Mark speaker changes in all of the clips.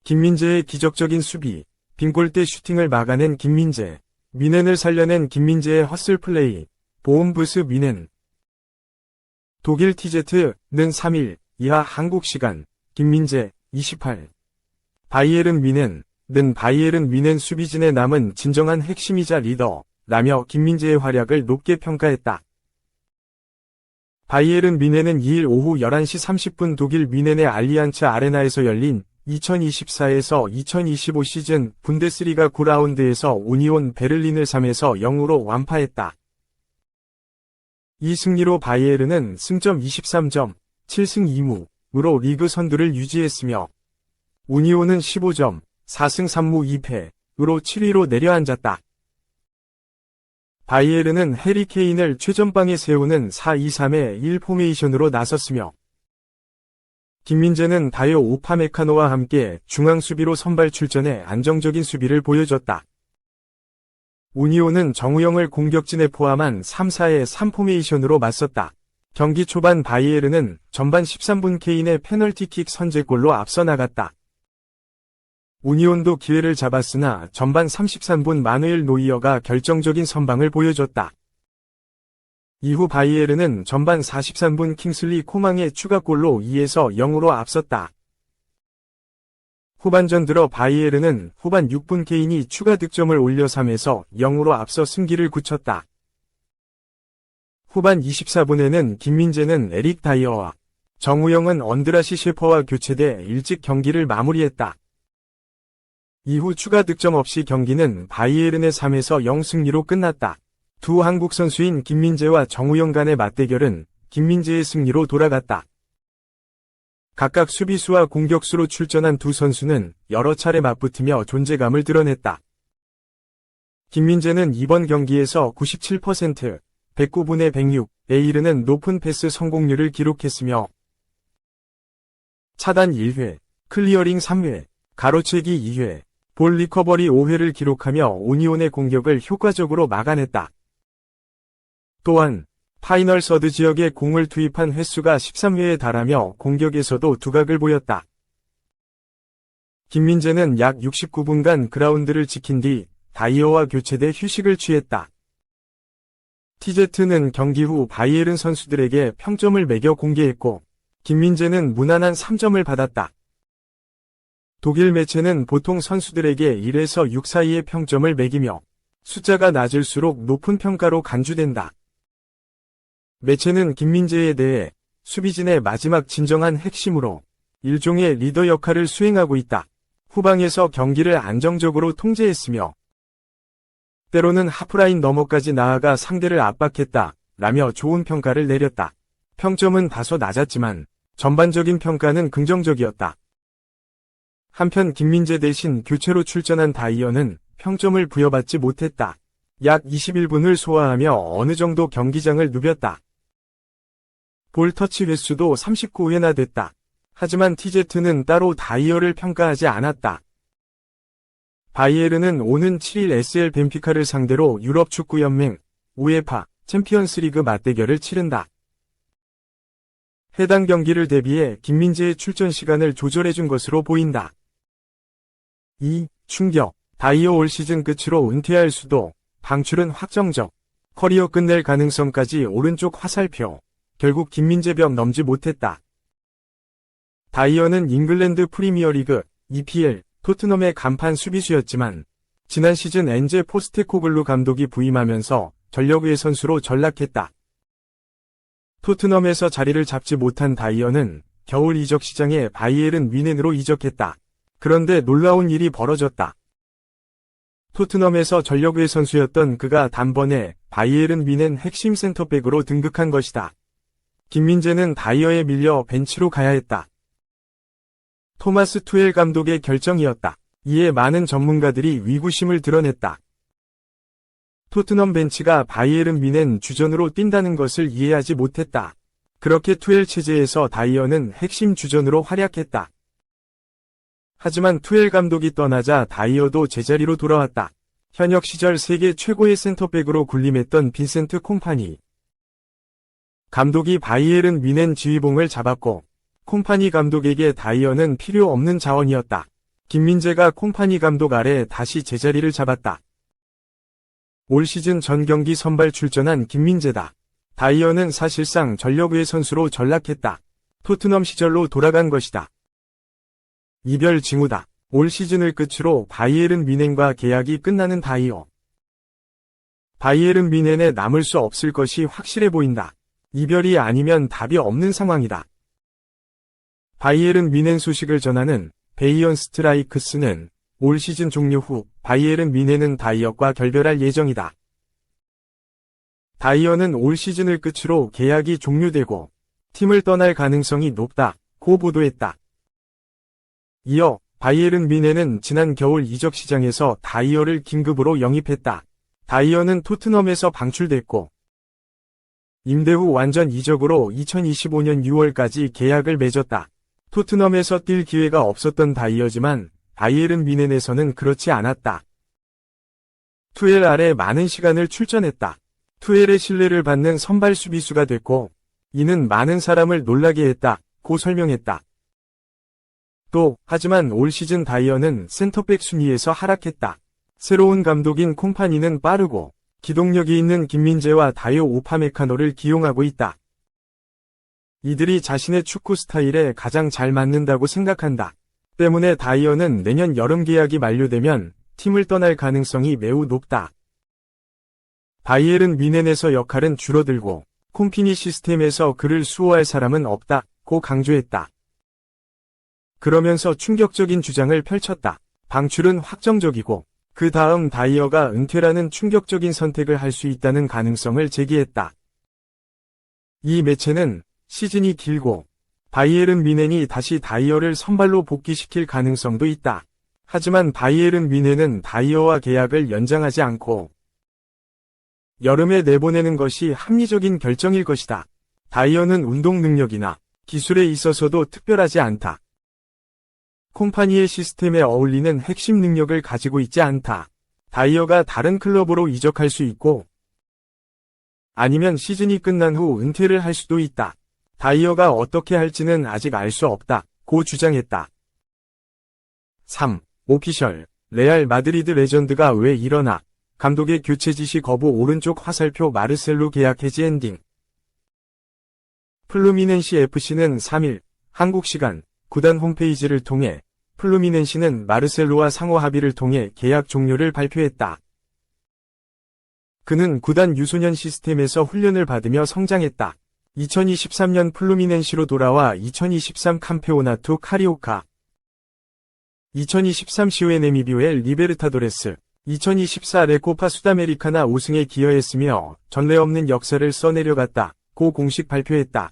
Speaker 1: 김민재의 기적적인 수비, 빈골대 슈팅을 막아낸 김민재, 미넨을 살려낸 김민재의 헛슬 플레이, 보험부스 미넨. 독일 TZ는 3일 이하 한국 시간, 김민재, 28. 바이에른 미넨은 바이에른 미넨 수비진에 남은 진정한 핵심이자 리더라며 김민재의 활약을 높게 평가했다. 바이에른 미넨은 2일 오후 11시 30분 독일 미넨의 알리안츠 아레나에서 열린 2024에서 2025 시즌 분데스리가 9라운드에서 우니온 베를린을 3에서 0으로 완파했다. 이 승리로 바이에른은 승점 23점, 7승 2무로 리그 선두를 유지했으며 우니온은 15점, 4승 3무 2패로 7위로 내려앉았다. 바이에른은 해리 케인을 최전방에 세우는 4-2-3-1 포메이션으로 나섰으며 김민재는 다요 오파메카노와 함께 중앙 수비로 선발 출전해 안정적인 수비를 보여줬다. 우니온은 정우영을 공격진에 포함한 3-4-3 포메이션으로 맞섰다. 경기 초반 바이에른은 전반 13분 케인의 페널티킥 선제골로 앞서 나갔다. 우니온도 기회를 잡았으나 전반 33분 마누엘 노이어가 결정적인 선방을 보여줬다. 이후 바이에른은 전반 43분 킹슬리 코망의 추가골로 2에서 0으로 앞섰다. 후반전 들어 바이에른은 후반 6분 케인이 추가 득점을 올려 3에서 0으로 앞서 승기를 굳혔다. 후반 24분에는 김민재는 에릭 다이어와 정우영은 언드라시 셰퍼와 교체돼 일찍 경기를 마무리했다. 이후 추가 득점 없이 경기는 바이에른의 3에서 0 승리로 끝났다. 두 한국 선수인 김민재와 정우영 간의 맞대결은 김민재의 승리로 돌아갔다. 각각 수비수와 공격수로 출전한 두 선수는 여러 차례 맞붙으며 존재감을 드러냈다. 김민재는 이번 경기에서 97%, 109분의 106에 이르는 높은 패스 성공률을 기록했으며 차단 1회, 클리어링 3회, 가로채기 2회, 볼 리커버리 5회를 기록하며 오니온의 공격을 효과적으로 막아냈다. 또한 파이널 서드 지역에 공을 투입한 횟수가 13회에 달하며 공격에서도 두각을 보였다. 김민재는 약 69분간 그라운드를 지킨 뒤 다이어와 교체돼 휴식을 취했다. TZ는 경기 후 바이에른 선수들에게 평점을 매겨 공개했고 김민재는 무난한 3점을 받았다. 독일 매체는 보통 선수들에게 1에서 6 사이의 평점을 매기며 숫자가 낮을수록 높은 평가로 간주된다. 매체는 김민재에 대해 수비진의 마지막 진정한 핵심으로 일종의 리더 역할을 수행하고 있다. 후방에서 경기를 안정적으로 통제했으며 때로는 하프라인 너머까지 나아가 상대를 압박했다. 라며 좋은 평가를 내렸다. 평점은 다소 낮았지만 전반적인 평가는 긍정적이었다. 한편 김민재 대신 교체로 출전한 다이어는 평점을 부여받지 못했다. 약 21분을 소화하며 어느 정도 경기장을 누볐다. 볼 터치 횟수도 39회나 됐다. 하지만 TZ는 따로 다이어를 평가하지 않았다. 바이에른은 오는 7일 SL 벤피카를 상대로 유럽 축구연맹 우에파 챔피언스리그 맞대결을 치른다. 해당 경기를 대비해 김민재의 출전 시간을 조절해준 것으로 보인다. 2. 충격. 다이어 올 시즌 끝으로 은퇴할 수도. 방출은 확정적. 커리어 끝낼 가능성까지 오른쪽 화살표. 결국 김민재벽 넘지 못했다. 다이어는 잉글랜드 프리미어리그 EPL 토트넘의 간판 수비수였지만 지난 시즌 엔제 포스테코글루 감독이 부임하면서 전력의 선수로 전락했다. 토트넘에서 자리를 잡지 못한 다이어는 겨울 이적 시장에 바이에른 뮌헨으로 이적했다. 그런데 놀라운 일이 벌어졌다. 토트넘에서 전력의 선수였던 그가 단번에 바이에른 뮌헨 핵심 센터백으로 등극한 것이다. 김민재는 다이어에 밀려 벤치로 가야 했다. 토마스 투엘 감독의 결정이었다. 이에 많은 전문가들이 위구심을 드러냈다. 토트넘 벤치가 바이에른 뮌헨 주전으로 뛴다는 것을 이해하지 못했다. 그렇게 투엘 체제에서 다이어는 핵심 주전으로 활약했다. 하지만 투엘 감독이 떠나자 다이어도 제자리로 돌아왔다. 현역 시절 세계 최고의 센터백으로 군림했던 빈센트 콤파니 감독이 바이에른 뮌헨 지휘봉을 잡았고 콤파니 감독에게 다이어는 필요 없는 자원이었다. 김민재가 콩파니 감독 아래 다시 제자리를 잡았다. 올 시즌 전 경기 선발 출전한 김민재다. 다이어는 사실상 전력외 선수로 전락했다. 토트넘 시절로 돌아간 것이다. 이별 징후다. 올 시즌을 끝으로 바이에른 뮌헨과 계약이 끝나는 다이어. 바이에른 뮌헨에 남을 수 없을 것이 확실해 보인다. 이별이 아니면 답이 없는 상황이다. 바이에른 뮌헨 소식을 전하는 베이언 스트라이크스는 올 시즌 종료 후 바이에른 뮌헨은 다이어과 결별할 예정이다. 다이어는 올 시즌을 끝으로 계약이 종료되고 팀을 떠날 가능성이 높다고 보도했다. 이어 바이에른 뮌헨은 지난 겨울 이적 시장에서 다이어를 긴급으로 영입했다. 다이어는 토트넘에서 방출됐고 임대 후 완전 이적으로 2025년 6월까지 계약을 맺었다. 토트넘에서 뛸 기회가 없었던 다이어지만 바이에른 뮌헨에서는 그렇지 않았다. 투엘 아래 많은 시간을 출전했다. 투엘의 신뢰를 받는 선발 수비수가 됐고 이는 많은 사람을 놀라게 했다고 설명했다. 또 하지만 올 시즌 다이어는 센터백 순위에서 하락했다. 새로운 감독인 콩파니는 빠르고 기동력이 있는 김민재와 다이오 우파메카노를 기용하고 있다. 이들이 자신의 축구 스타일에 가장 잘 맞는다고 생각한다. 때문에 다이어는 내년 여름 계약이 만료되면 팀을 떠날 가능성이 매우 높다. 바이에른 뮌헨에서 역할은 줄어들고 콩피니 시스템에서 그를 수호할 사람은 없다고 강조했다. 그러면서 충격적인 주장을 펼쳤다. 방출은 확정적이고 그 다음 다이어가 은퇴라는 충격적인 선택을 할 수 있다는 가능성을 제기했다. 이 매체는 시즌이 길고 바이에른 뮌헨이 다시 다이어를 선발로 복귀시킬 가능성도 있다. 하지만 바이에른 뮌헨은 다이어와 계약을 연장하지 않고 여름에 내보내는 것이 합리적인 결정일 것이다. 다이어는 운동 능력이나 기술에 있어서도 특별하지 않다. 콩파니의 시스템에 어울리는 핵심 능력을 가지고 있지 않다. 다이어가 다른 클럽으로 이적할 수 있고 아니면 시즌이 끝난 후 은퇴를 할 수도 있다. 다이어가 어떻게 할지는 아직 알 수 없다고 주장했다. 3. 오피셜. 레알 마드리드 레전드가 왜 일어나? 감독의 교체 지시 거부 오른쪽 화살표 마르셀로 계약 해지 엔딩. 플루미넨시 FC는 3일 한국 시간 구단 홈페이지를 통해 플루미넨시는 마르셀로와 상호 합의를 통해 계약 종료를 발표했다. 그는 구단 유소년 시스템에서 훈련을 받으며 성장했다. 2023년 플루미넨시로 돌아와 2023 캠페오나투 카리오카, 2023 시오에네미비오엘 리베르타도레스, 2024 레코파 수다메리카나 우승에 기여했으며 전례 없는 역사를 써내려갔다고 공식 발표했다.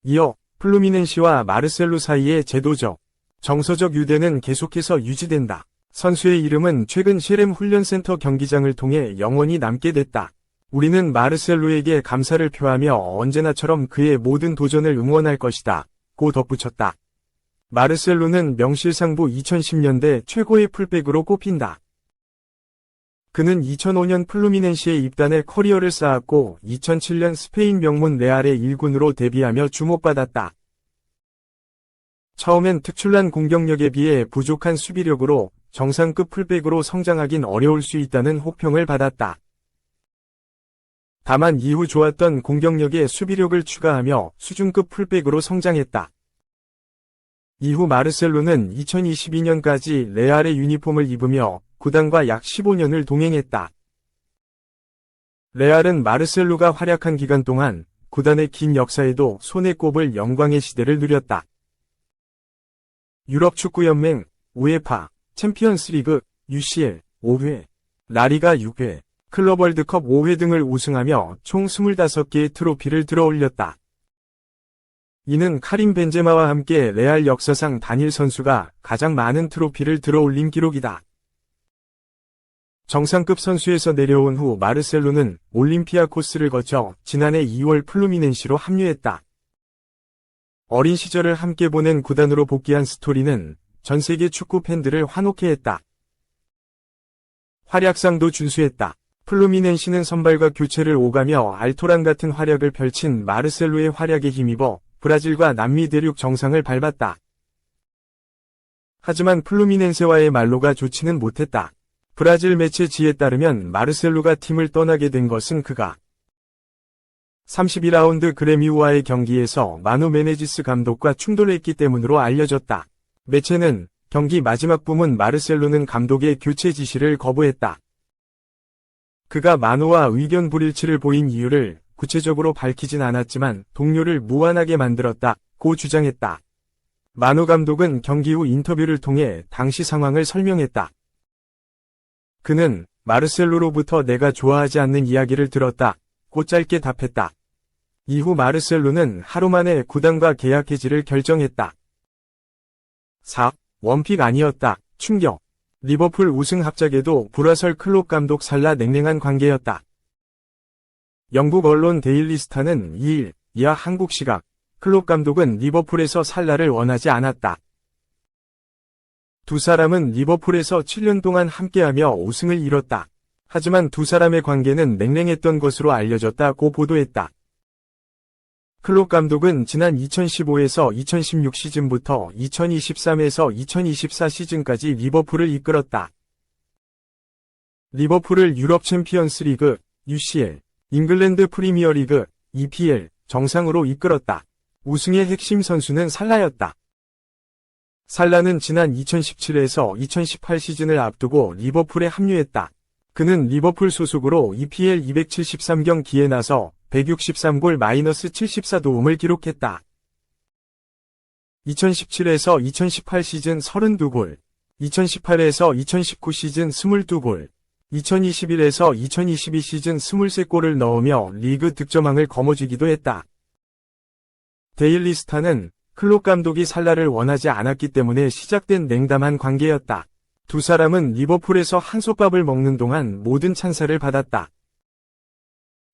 Speaker 1: 이어 플루미넨시와 마르셀로 사이의 제도적, 정서적 유대는 계속해서 유지된다. 선수의 이름은 최근 셰렘 훈련센터 경기장을 통해 영원히 남게 됐다. 우리는 마르셀로에게 감사를 표하며 언제나처럼 그의 모든 도전을 응원할 것이다. 고 덧붙였다. 마르셀로는 명실상부 2010년대 최고의 풀백으로 꼽힌다. 그는 2005년 플루미넨시에 입단해 커리어를 쌓았고 2007년 스페인 명문 레알의 1군으로 데뷔하며 주목받았다. 처음엔 특출난 공격력에 비해 부족한 수비력으로 정상급 풀백으로 성장하긴 어려울 수 있다는 호평을 받았다. 다만 이후 좋았던 공격력에 수비력을 추가하며 수준급 풀백으로 성장했다. 이후 마르셀로는 2022년까지 레알의 유니폼을 입으며 구단과 약 15년을 동행했다. 레알은 마르셀로가 활약한 기간 동안 구단의 긴 역사에도 손에 꼽을 영광의 시대를 누렸다. 유럽축구연맹, 우에파, 챔피언스리그, UCL 5회, 라리가 6회, 클럽 월드컵 5회 등을 우승하며 총 25개의 트로피를 들어올렸다. 이는 카림 벤제마와 함께 레알 역사상 단일 선수가 가장 많은 트로피를 들어올린 기록이다. 정상급 선수에서 내려온 후 마르셀로는 올림피아코스를 거쳐 지난해 2월 플루미넨시로 합류했다. 어린 시절을 함께 보낸 구단으로 복귀한 스토리는 전 세계 축구 팬들을 환호케 했다. 활약상도 준수했다. 플루미넨시는 선발과 교체를 오가며 알토란 같은 활약을 펼친 마르셀로의 활약에 힘입어 브라질과 남미 대륙 정상을 밟았다. 하지만 플루미넨세와의 말로가 좋지는 못했다. 브라질 매체 지에 따르면 마르셀로가 팀을 떠나게 된 것은 그가 32라운드 그레미우와의 경기에서 마누 메네지스 감독과 충돌했기 때문으로 알려졌다. 매체는 경기 마지막 부문 마르셀로는 감독의 교체 지시를 거부했다. 그가 마누와 의견 불일치를 보인 이유를 구체적으로 밝히진 않았지만 동료를 무안하게 만들었다고 주장했다. 마누 감독은 경기 후 인터뷰를 통해 당시 상황을 설명했다. 그는 마르셀로로부터 내가 좋아하지 않는 이야기를 들었다고 짧게 답했다. 이후 마르셀로는 하루 만에 구단과 계약 해지를 결정했다. 4. 원픽 아니었다. 충격. 리버풀 우승 합작에도 불화설 클롭 감독 살라 냉랭한 관계였다. 영국 언론 데일리 스타는 2일 이하 한국 시각 클롭 감독은 리버풀에서 살라를 원하지 않았다. 두 사람은 리버풀에서 7년 동안 함께하며 우승을 이뤘다. 하지만 두 사람의 관계는 냉랭했던 것으로 알려졌다고 보도했다. 클롭 감독은 지난 2015에서 2016 시즌부터 2023에서 2024 시즌까지 리버풀을 이끌었다. 리버풀을 유럽 챔피언스 리그, UCL, 잉글랜드 프리미어리그, EPL, 정상으로 이끌었다. 우승의 핵심 선수는 살라였다. 살라는 지난 2017에서 2018 시즌을 앞두고 리버풀에 합류했다. 그는 리버풀 소속으로 EPL 273경기에 나서 163골 -74도움을 기록했다. 2017에서 2018 시즌 32골, 2018에서 2019 시즌 22골, 2021에서 2022 시즌 23골을 넣으며 리그 득점왕을 거머쥐기도 했다. 데일리 스타는 클롭 감독이 살라를 원하지 않았기 때문에 시작된 냉담한 관계였다. 두 사람은 리버풀에서 한솥밥을 먹는 동안 모든 찬사를 받았다.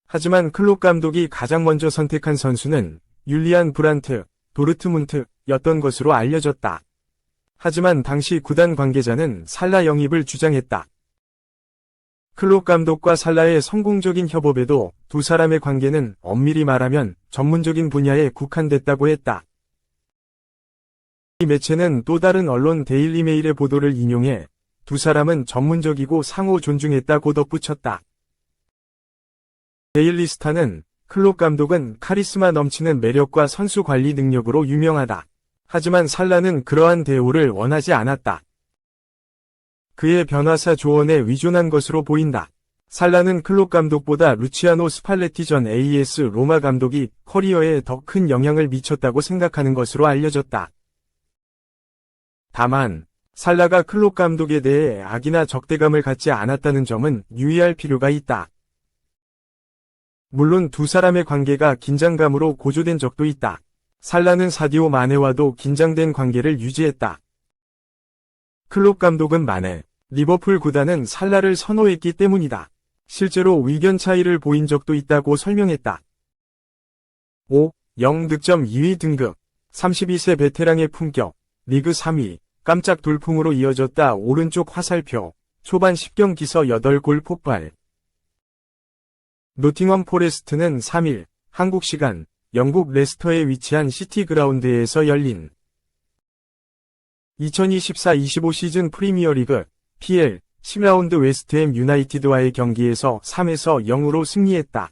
Speaker 1: 하지만 클롭 감독이 가장 먼저 선택한 선수는 율리안 브란트, 도르트문트였던 것으로 알려졌다. 하지만 당시 구단 관계자는 살라 영입을 주장했다. 클롭 감독과 살라의 성공적인 협업에도 두 사람의 관계는 엄밀히 말하면 전문적인 분야에 국한됐다고 했다. 이 매체는 또 다른 언론 데일리 메일의 보도를 인용해 두 사람은 전문적이고 상호 존중했다고 덧붙였다. 데일리 스타는 클롭 감독은 카리스마 넘치는 매력과 선수 관리 능력으로 유명하다. 하지만 살라는 그러한 대우를 원하지 않았다. 그의 변화사 조언에 의존한 것으로 보인다. 살라는 클롭 감독보다 루치아노 스팔레티 전 AS 로마 감독이 커리어에 더 큰 영향을 미쳤다고 생각하는 것으로 알려졌다. 다만 살라가 클롭 감독에 대해 악이나 적대감을 갖지 않았다는 점은 유의할 필요가 있다. 물론 두 사람의 관계가 긴장감으로 고조된 적도 있다. 살라는 사디오 마네와도 긴장된 관계를 유지했다. 클롭 감독은 마네, 리버풀 구단은 살라를 선호했기 때문이다. 실제로 의견 차이를 보인 적도 있다고 설명했다. 5. 0득점 2위 등급 32세 베테랑의 품격 리그 3위 깜짝 돌풍으로 이어졌다. 오른쪽 화살표 초반 10경기서 8골 폭발. 노팅엄 포레스트는 3일 한국 시간 영국 레스터에 위치한 시티 그라운드에서 열린 2024-25 시즌 프리미어리그 PL 10라운드 웨스트햄 유나이티드와의 경기에서 3에서 0으로 승리했다.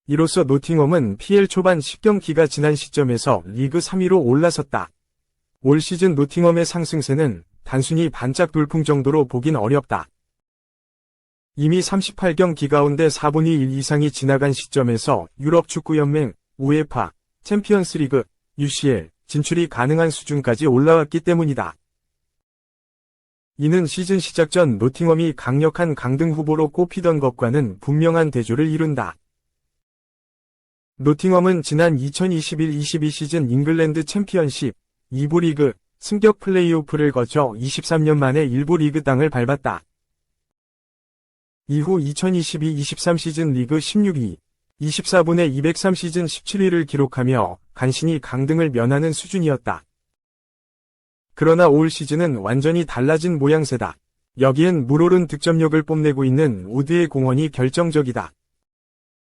Speaker 1: 이로써 노팅엄은 PL 초반 10경기가 지난 시점에서 리그 3위로 올라섰다. 올 시즌 노팅엄의 상승세는 단순히 반짝 돌풍 정도로 보긴 어렵다. 이미 38경기 가운데 4분의 1 이상이 지나간 시점에서 유럽 축구연맹, 우에파, 챔피언스리그, UCL 진출이 가능한 수준까지 올라왔기 때문이다. 이는 시즌 시작 전 노팅엄이 강력한 강등 후보로 꼽히던 것과는 분명한 대조를 이룬다. 노팅엄은 지난 2021-22 시즌 잉글랜드 챔피언십 2부 리그 승격 플레이오프를 거쳐 23년 만에 1부 리그 땅을 밟았다. 이후 2022-23 시즌 리그 16위, 24분의 203 시즌 17위를 기록하며 간신히 강등을 면하는 수준이었다. 그러나 올 시즌은 완전히 달라진 모양새다. 여기엔 물오른 득점력을 뽐내고 있는 우드의 공헌이 결정적이다.